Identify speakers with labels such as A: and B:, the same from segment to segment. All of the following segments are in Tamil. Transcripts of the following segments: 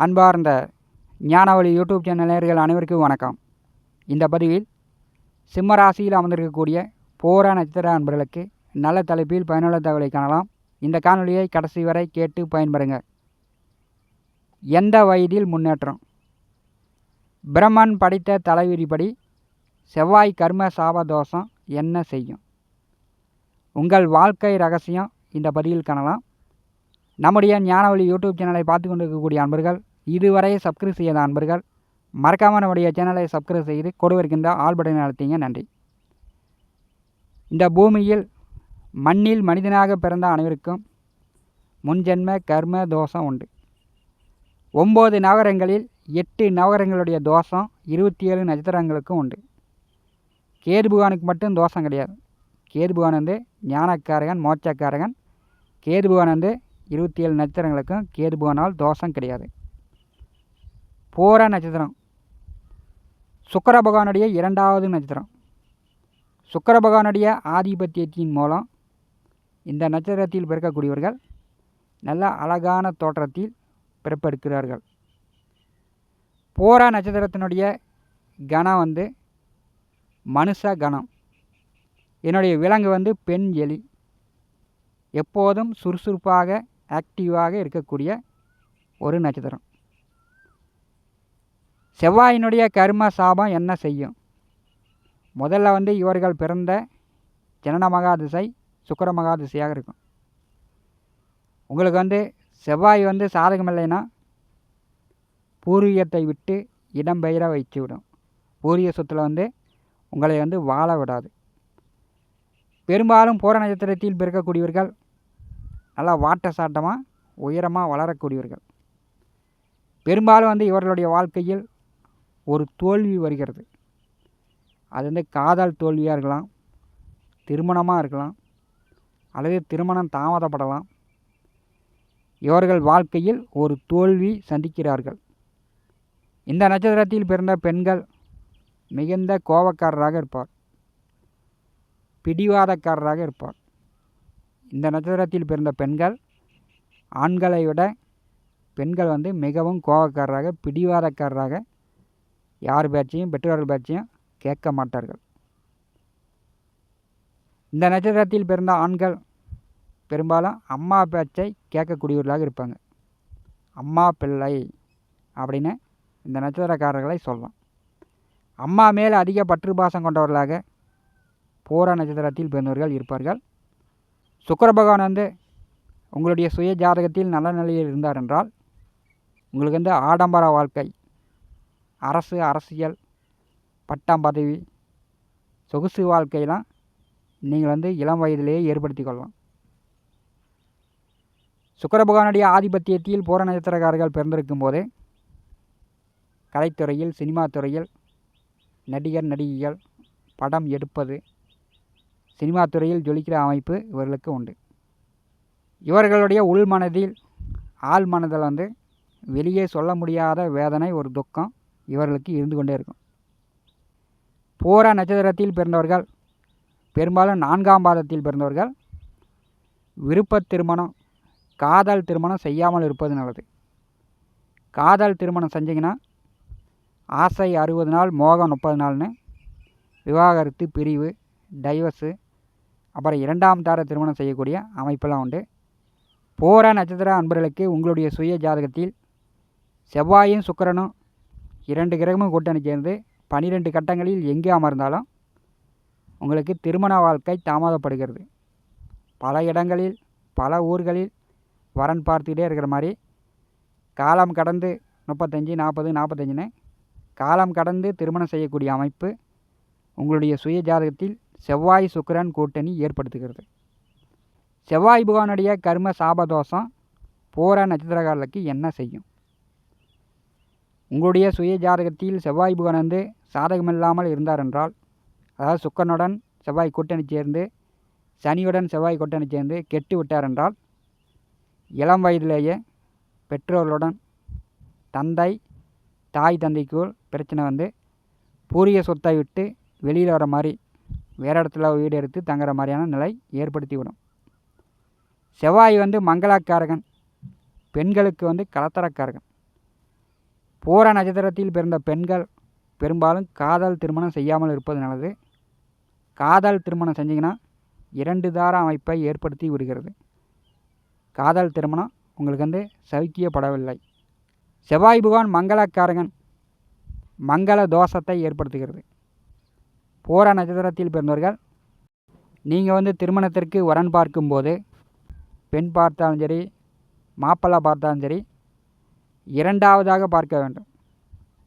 A: அன்பார்ந்த ஞானவழி யூடியூப் சேனல் நேயர்கள் அனைவருக்கும் வணக்கம். இந்த பதிவில் சிம்ம ராசியில் அமர்ந்திருக்கக்கூடிய பூர நட்சத்திர அன்பர்களுக்கு நல்ல தலைப்பில் பயனுள்ள தகவலை காணலாம். இந்த காணொலியை கடைசி வரை கேட்டு பயன்பெறுங்க. எந்த வயதில் முன்னேற்றம்? பிரம்மன் படித்த தலைவிதிப்படி செவ்வாய் கர்ம சாப தோஷம் என்ன செய்யும்? உங்கள் வாழ்க்கை ரகசியம் இந்த பதிவில் காணலாம். நம்முடைய ஞானவழி யூடியூப் சேனலை பார்த்து கொண்டிருக்கக்கூடிய அன்பர்கள், இதுவரை சப்ஸ்கிரைப் செய்யாத அன்பர்கள் மறக்காமல் நம்முடைய சேனலை சப்ஸ்கிரைப் செய்து கொடுவிருக்கின்ற ஆல் பட்டனை அழுத்திங்க. நன்றி. இந்த பூமியில் மண்ணில் மனிதனாக பிறந்த அனைவருக்கும் முன்ஜென்ம கர்ம தோஷம் உண்டு. 9 நவகரங்களில் 8 நவகரங்களுடைய தோஷம் 27 நட்சத்திரங்களுக்கும் உண்டு. கேது பகவானுக்கு மட்டும் தோஷம் கிடையாது. கேது பகவான் வந்து ஞானக்காரகன், மோட்சக்காரகன். கேது பகவான் வந்து 27 நட்சத்திரங்களுக்கும் கேது பகவானால் தோஷம் கிடையாது. பூர நட்சத்திரம் சுக்கிர பகவானுடைய 2வது நட்சத்திரம். சுக்கிர பகவானுடைய ஆதிபத்தியத்தின் மூலம் இந்த நட்சத்திரத்தில் பிறக்கக்கூடியவர்கள் நல்ல அழகான தோற்றத்தில் பிறப்பெடுக்கிறார்கள். பூர நட்சத்திரத்தினுடைய கணம் வந்து மனுஷ கணம். என்னுடைய விலங்கு வந்து பெண் எலி. எப்போதும் சுறுசுறுப்பாக ஆக்டிவாக இருக்கக்கூடிய ஒரு நட்சத்திரம். செவ்வாயினுடைய கர்ம சாபம் என்ன செய்யும்? முதல்ல வந்து இவர்கள் பிறந்த ஜனன மகாதிசை சுக்கிர மகாதிசையாக இருக்கும். உங்களுக்கு வந்து செவ்வாய் வந்து சாதகம் இல்லைன்னா பூர்வீகத்தை விட்டு இடம்பெயர வைத்து விடும். பூர்வீக சொத்தில் வந்து உங்களை வந்து வாழ விடாது. பெரும்பாலும் பூர நட்சத்திரத்தில் பிறக்கக்கூடியவர்கள் நல்லா வாட்ட சாட்டமாக உயரமாக வளரக்கூடியவர்கள். பெரும்பாலும் வந்து இவர்களுடைய வாழ்க்கையில் ஒரு தோல்வி வருகிறது. அது வந்து காதல் தோல்வியாக இருக்கலாம், திருமணமாக இருக்கலாம், அல்லது திருமணம் தாமதப்படலாம். இவர்கள் வாழ்க்கையில் ஒரு தோல்வி சந்திக்கிறார்கள். இந்த நட்சத்திரத்தில் பிறந்த பெண்கள் மிகுந்த கோபக்காரராக இருப்பார், பிடிவாதக்காரராக இருப்பார். இந்த நட்சத்திரத்தில் பிறந்த பெண்கள் ஆண்களை விட பெண்கள் வந்து மிகவும் கோபக்காரராக, பிடிவாதக்காரராக, யார் பேச்சையும் பெற்றோர்கள் பேச்சையும் கேட்க மாட்டார்கள். இந்த நட்சத்திரத்தில் பிறந்த ஆண்கள் பெரும்பாலும் அம்மா பேச்சை கேட்கக்கூடியவர்களாக இருப்பாங்க. அம்மா பிள்ளை அப்படின்னு இந்த நட்சத்திரக்காரர்களை சொல்லலாம். அம்மா மேல் அதிக பற்று பாசம் கொண்டவர்களாக பூர நட்சத்திரத்தில் பிறந்தவர்கள் இருப்பார்கள். சுக்கிர பகவான் வந்து உங்களுடைய சுய ஜாதகத்தில் நல்ல நிலையில் இருந்தார் என்றால் உங்களுக்கு வந்து ஆடம்பர வாழ்க்கை, அரசியல், பட்டம் பதவி, சொகுசு வாழ்க்கையெல்லாம் நீங்கள் வந்து இளம் வயதிலேயே ஏற்படுத்தி கொள்ளலாம். சுக்கிர பகவானுடைய ஆதிபத்தியத்தில் பூர நட்சத்திரக்காரர்கள் பிறந்திருக்கும் போது கலைத்துறையில், சினிமா துறையில், நடிகர் நடிகைகள், படம் எடுப்பது, சினிமா துறையில் ஜொலிக்கிற அமைப்பு இவர்களுக்கு உண்டு. இவர்களுடைய உள்மனதில், ஆள் மனதில் வந்து வெளியே சொல்ல முடியாத வேதனை, ஒரு துக்கம் இவர்களுக்கு இருந்து கொண்டே இருக்கும். பூர நட்சத்திரத்தில் பிறந்தவர்கள் பெரும்பாலும் 4ஆம் பாதத்தில் பிறந்தவர்கள் விருப்ப திருமணம், காதல் திருமணம் செய்யாமல் இருப்பது நல்லது. காதல் திருமணம் செஞ்சிங்கன்னா ஆசை 60 நாள், மோகம் 30 நாள்னு விவாகரத்து, பிரிவு, டைவர்ஸு, அப்புறம் 2ஆம் தார திருமணம் செய்யக்கூடிய அமைப்பெல்லாம் உண்டு. பூர நட்சத்திர அன்பர்களுக்கு உங்களுடைய சுய ஜாதகத்தில் செவ்வாயும் சுக்கிரனும் 2 கிரகமும் கூட்டணி சேர்ந்து 12 கட்டங்களில் எங்கே அமர்ந்தாலும் உங்களுக்கு திருமண வாழ்க்கை தாமதப்படுகிறது. பல இடங்களில், பல ஊர்களில் வரன் பார்த்துக்கிட்டே இருக்கிற மாதிரி காலம் கடந்து 35, 40, 45ன்னு காலம் கடந்து திருமணம் செய்யக்கூடிய அமைப்பு உங்களுடைய சுய ஜாதகத்தில் செவ்வாய் சுக்கிரன் கூட்டணி ஏற்படுத்துகிறது. செவ்வாய் பகவானுடைய கர்ம சாபதோஷம் பூர நட்சத்திரக்காரர்களுக்கு என்ன செய்யும்? உங்களுடைய சுய ஜாதகத்தில் செவ்வாய் பகவான் வந்து சாதகமில்லாமல் இருந்தார் என்றால், அதாவது சுக்கிரனுடன் செவ்வாய் கூட்டணி சேர்ந்து, சனியுடன் செவ்வாய் கூட்டணி சேர்ந்து கெட்டு விட்டார் என்றால், இளம் வயதிலேயே பெற்றோர்களுடன் தாய் தந்தைக்குள் பிரச்சனை வந்து பூர்வீக சொத்தை விட்டு வெளியில் வர மாதிரி, வேறு இடத்துல வீடு எடுத்து தங்குற மாதிரியான நிலை ஏற்படுத்திவிடும். செவ்வாய் வந்து மங்களக்காரகன், பெண்களுக்கு வந்து கலத்தரக்காரகன். பூர நட்சத்திரத்தில் பிறந்த பெண்கள் பெரும்பாலும் காதல் திருமணம் செய்யாமல் இருப்பது நல்லது. காதல் திருமணம் செஞ்சிங்கன்னா 2 தார அமைப்பை ஏற்படுத்தி விடுகிறது. காதல் திருமணம் உங்களுக்கு சவிக்கியப்படவில்லை. செவ்வாய் பகவான் மங்களக்காரகன், மங்கள தோஷத்தை ஏற்படுத்துகிறது. பூர நட்சத்திரத்தில் பிறந்தவர்கள் நீங்கள் திருமணத்திற்கு வரன் பார்க்கும்போது பெண் பார்த்தாலும் சரி, மாப்பிள்ளை பார்த்தாலும் சரி, 2வதாக பார்க்க வேண்டும்.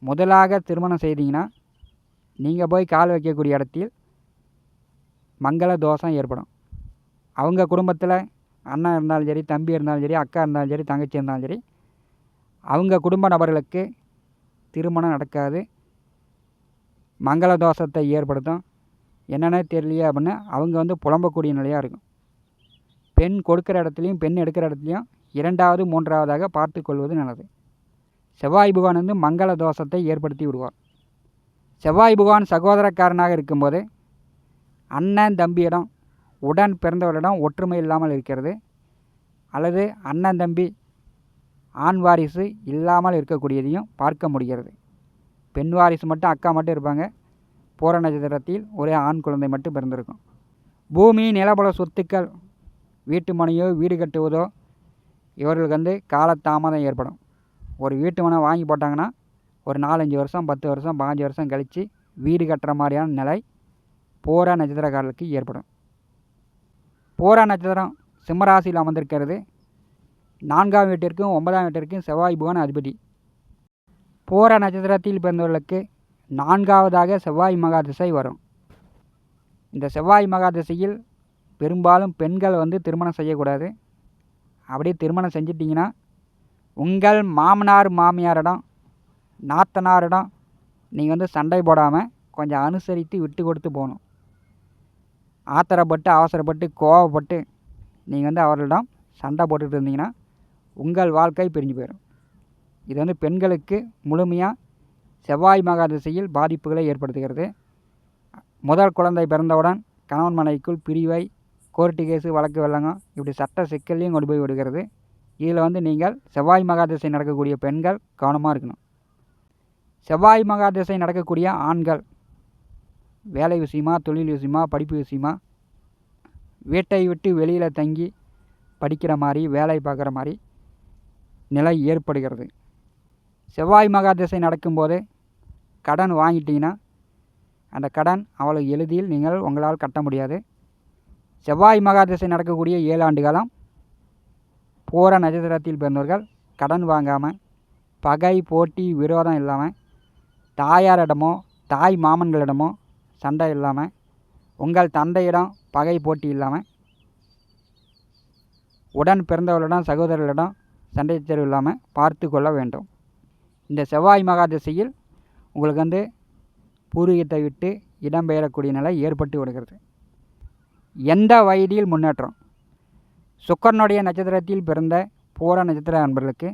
A: முதலாக திருமணம் செய்தீங்கன்னா நீங்கள் போய் கால் வைக்கக்கூடிய இடத்தில் மங்கள தோஷம் ஏற்படும். அவங்க குடும்பத்தில் அண்ணன் இருந்தாலும் சரி, தம்பி இருந்தாலும் சரி, அக்கா இருந்தாலும் சரி, தங்கச்சி இருந்தாலும் சரி, அவங்க குடும்ப நபர்களுக்கு திருமணம் நடக்காது. மங்கள தோஷத்தை ஏற்படுத்தும். என்னென்ன தெரியலையே அப்படின்னு அவங்க புலம்பக்கூடிய நிலையாக இருக்கும். பெண் கொடுக்குற இடத்துலையும் பெண் எடுக்கிற இடத்துலையும் 2வது 3வதாக பார்த்து கொள்வது நல்லது. செவ்வாய் பகவான் மங்கள தோஷத்தை ஏற்படுத்தி விடுவார். செவ்வாய் பகவான் சகோதரக்காரனாக இருக்கும்போது அண்ணன் தம்பியிடம், உடன் பிறந்தவரிடம் ஒற்றுமை இல்லாமல் இருக்கிறது, அல்லது அண்ணன் தம்பி ஆண் வாரிசு இல்லாமல் இருக்கக்கூடியதையும் பார்க்க முடிகிறது. பெண் வாரிசு மட்டும் அக்கா மட்டும் இருப்பாங்க. பூர நட்சத்திரத்தில் ஒரே ஆண் குழந்தை மட்டும் பிறந்திருக்கும். பூமி, நிலபுல சொத்துக்கள், வீட்டு மனையோ வீடு கட்டுவதோ இவர்களுக்கு காலதாமதம் ஏற்படும். ஒரு வீட்டு மனை வாங்கி போட்டாங்கன்னா ஒரு 4-5 வருஷம், 10 வருஷம், 15 வருஷம் கழித்து வீடு கட்டுற மாதிரியான நிலை பூர நட்சத்திரக்காரர்களுக்கு ஏற்படும். பூர நட்சத்திரம் சிம்மராசியில் அமர்ந்திருக்கிறது. 4ஆம் வீட்டிற்கும் 9ஆம் வீட்டிற்கும் செவ்வாய் பகவான் அதிபதி. பூர நட்சத்திரத்தில் பிறந்தவர்களுக்கு 4வதாக செவ்வாய் மகா திசை வரும். இந்த செவ்வாய் மகா திசையில் பெரும்பாலும் பெண்கள் திருமணம் செய்யக்கூடாது. அப்படியே திருமணம் செஞ்சிட்டிங்கன்னா உங்கள் மாமனார் மாமியாரிடம், நாத்தனாரிடம் நீங்கள் சண்டை போடாமல் கொஞ்சம் அனுசரித்து விட்டு கொடுத்து போகணும். ஆத்திரப்பட்டு அவசரப்பட்டு கோவப்பட்டு நீங்கள் அவர்களிடம் சண்டை போட்டுட்டு இருந்தீங்கன்னா உங்கள் வாழ்க்கை பிரிஞ்சு போயிடும். இது பெண்களுக்கு முழுமையாக செவ்வாய் மகா திசையில் பாதிப்புகளை ஏற்படுத்துகிறது. முதல் குழந்தை பிறந்தவுடன் கணவன் மனைவிக்குள் பிரிவை, கோர்ட்டு கேஸு, வழக்கு வெள்ளங்கம், இப்படி சட்ட சிக்கல்லையும் கொண்டு போய் விடுகிறது. இதில் நீங்கள் செவ்வாய் மகா திசை நடக்கக்கூடிய பெண்கள் கவனமாக இருக்கணும். செவ்வாய் மகா திசை நடக்கக்கூடிய ஆண்கள் வேலை விஷயமா, தொழில் விஷயமா, படிப்பு விஷயமா, வீட்டை விட்டு வெளியில் தங்கி படிக்கிற மாதிரி, வேலை பார்க்குற மாதிரி நிலை ஏற்படுகிறது. செவ்வாய் மகா திசை நடக்கும்போது கடன் வாங்கிட்டீங்கன்னா அந்த கடன் அவ்வளோ எளிதில் நீங்கள் உங்களால் கட்ட முடியாது. செவ்வாய் மகா திசை நடக்கக்கூடிய 7 ஆண்டு காலம் பூர நட்சத்திரத்தில் பிறந்தவர்கள் கடன் வாங்காமல், பகை போட்டி விரோதம் இல்லாமல், தாயாரிடமோ தாய் மாமன்களிடமோ சண்டை இல்லாமல், உங்கள் தந்தையிடம் பகை போட்டி இல்லாமல், உடன் பிறந்தவர்களிடம் சகோதரர்களிடம் சண்டை சச்சரவு இல்லாமல் பார்த்து கொள்ள வேண்டும். இந்த செவ்வாய் மகா திசையில் உங்களுக்கு பூர்வீகத்தை விட்டு இடம்பெயரக்கூடிய நிலை ஏற்பட்டு விடுகிறது. எந்த வயதில் முன்னேற்றம்? சுக்கிரனுடைய நட்சத்திரத்தில் பிறந்த பூர நட்சத்திர நண்பர்களுக்கு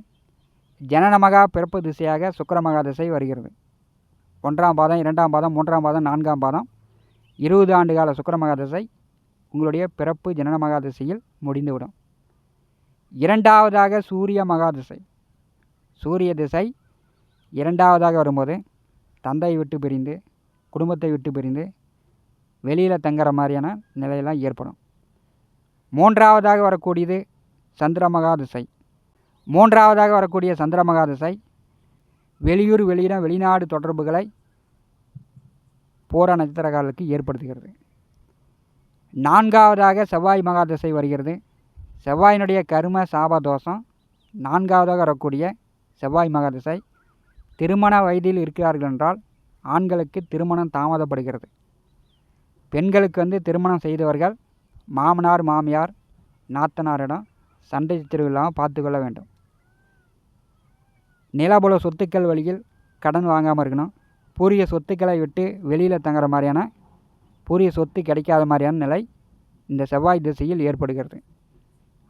A: ஜனனமகா பிறப்பு திசையாக சுக்கிர மகா திசை வருகிறது. 1ஆம் பாதம், 2ஆம் பாதம், 3ஆம் பாதம், 4ஆம் பாதம் 20 ஆண்டு கால சுக்கிர மகா திசை உங்களுடைய பிறப்பு ஜனன மகா திசையில் முடிந்துவிடும். 2வதாக சூரிய மகா திசை. சூரிய திசை 2வதாக வரும்போது தந்தை விட்டு பிரிந்து, குடும்பத்தை விட்டு பிரிந்து வெளியில் தங்குற மாதிரியான நிலையெல்லாம் ஏற்படும். 3வதாக வரக்கூடியது சந்திரமகா திசை. 3வதாக வரக்கூடிய சந்திரமகா திசை வெளியூர், வெளியிடம், வெளிநாடு தொடர்புகளை பூர நட்சத்திரக்காரர்களுக்கு ஏற்படுத்துகிறது. 4வதாக செவ்வாய் மகா திசை வருகிறது. செவ்வாயினுடைய கர்ம சாப தோஷம் 4வதாக வரக்கூடிய செவ்வாய் மகா திசை திருமண வயதில் இருக்கிறார்கள் என்றால் ஆண்களுக்கு திருமணம் தாமதப்படுகிறது. பெண்களுக்கு திருமணம் செய்தவர்கள் மாமனார் மாமியார் நாத்தனாரிடம் சண்டை சச்சரவு இல்லாமல் பார்த்து கொள்ள வேண்டும். நிலபுல சொத்துக்கள் வழியில் கடன் வாங்காமல் இருக்கணும். பூரிய சொத்துக்களை விட்டு வெளியில் தங்குற மாதிரியான, பூரிய சொத்து கிடைக்காத மாதிரியான நிலை இந்த செவ்வாய் திசையில் ஏற்படுகிறது.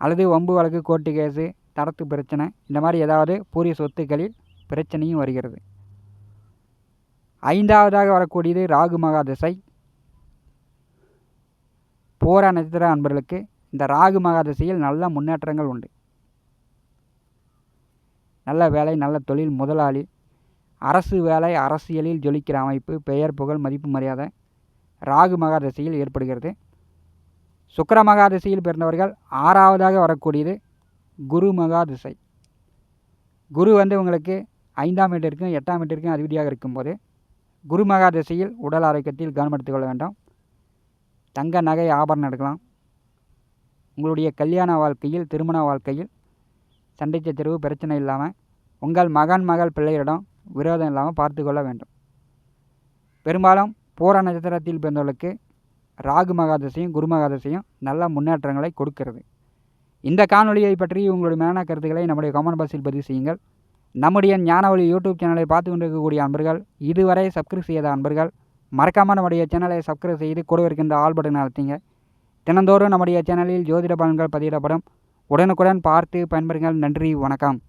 A: அல்லது வம்பு வழக்கு, கோர்ட்டு கேஸு, தரத்து பிரச்சனை, இந்த மாதிரி ஏதாவது பூரிய சொத்துக்களில் பிரச்சனையும் வருகிறது. 5வதாக வரக்கூடியது ராகு மகா திசை. பூர நட்சத்திர அன்பர்களுக்கு இந்த ராகு மகா திசையில் நல்ல முன்னேற்றங்கள் உண்டு. நல்ல வேலை, நல்ல தொழில், முதலாளி, அரசு வேலை, அரசியலில் ஜொலிக்கிற அமைப்பு, பெயர், புகழ், மதிப்பு, மரியாதை ராகு மகாதசையில் ஏற்படுகிறது. சுக்கிர மகாதசையில் பிறந்தவர்கள் 6வதாக வரக்கூடியது குரு மகாதிசை. குரு உங்களுக்கு 5ஆம் வீட்டிற்கும் 8ஆம் வீட்டிற்கும் அதிபதியாக இருக்கும்போது குரு மகாதசையில் உடல் ஆரோக்கியத்தில் கவனம் எடுத்துக்கொள்ள வேண்டும். தங்க நகை ஆபரணம் எடுக்கலாம். உங்களுடைய கல்யாண வாழ்க்கையில், திருமண வாழ்க்கையில் சண்டை சச்சரவு பிரச்சனை இல்லாமல் உங்கள் மகள் பிள்ளைகளிடம் விரோதம் இல்லாமல் பார்த்து கொள்ள வேண்டும். பெரும்பாலும் பூர நட்சத்திரத்தில் பிறந்தவர்களுக்கு ராகு மகாதசையும் குரு மகாதசையும் நல்ல முன்னேற்றங்களை கொடுக்கிறது. இந்த காணொலியை பற்றி உங்களுடைய மேலான கருத்துக்களை நம்முடைய கமெண்ட் பாக்ஸில் பதிவு செய்யுங்கள். நம்முடைய ஞானவழி யூடியூப் சேனலை பார்த்து கொண்டிருக்கக்கூடிய அன்பர்கள், இதுவரை சப்ஸ்கிரைப் செய்யாத அன்பர்கள் மறக்காமல் நம்முடைய சேனலை சப்ஸ்கிரைப் செய்து கூட இருக்கின்ற ஆல் பட்டன் அழுத்துங்க. தினந்தோறும் நம்முடைய சேனலில் ஜோதிட பலன்கள் பதிவிடப்படும். உடனுக்குடன் பார்த்து பயன்பெறுங்கள். நன்றி, வணக்கம்.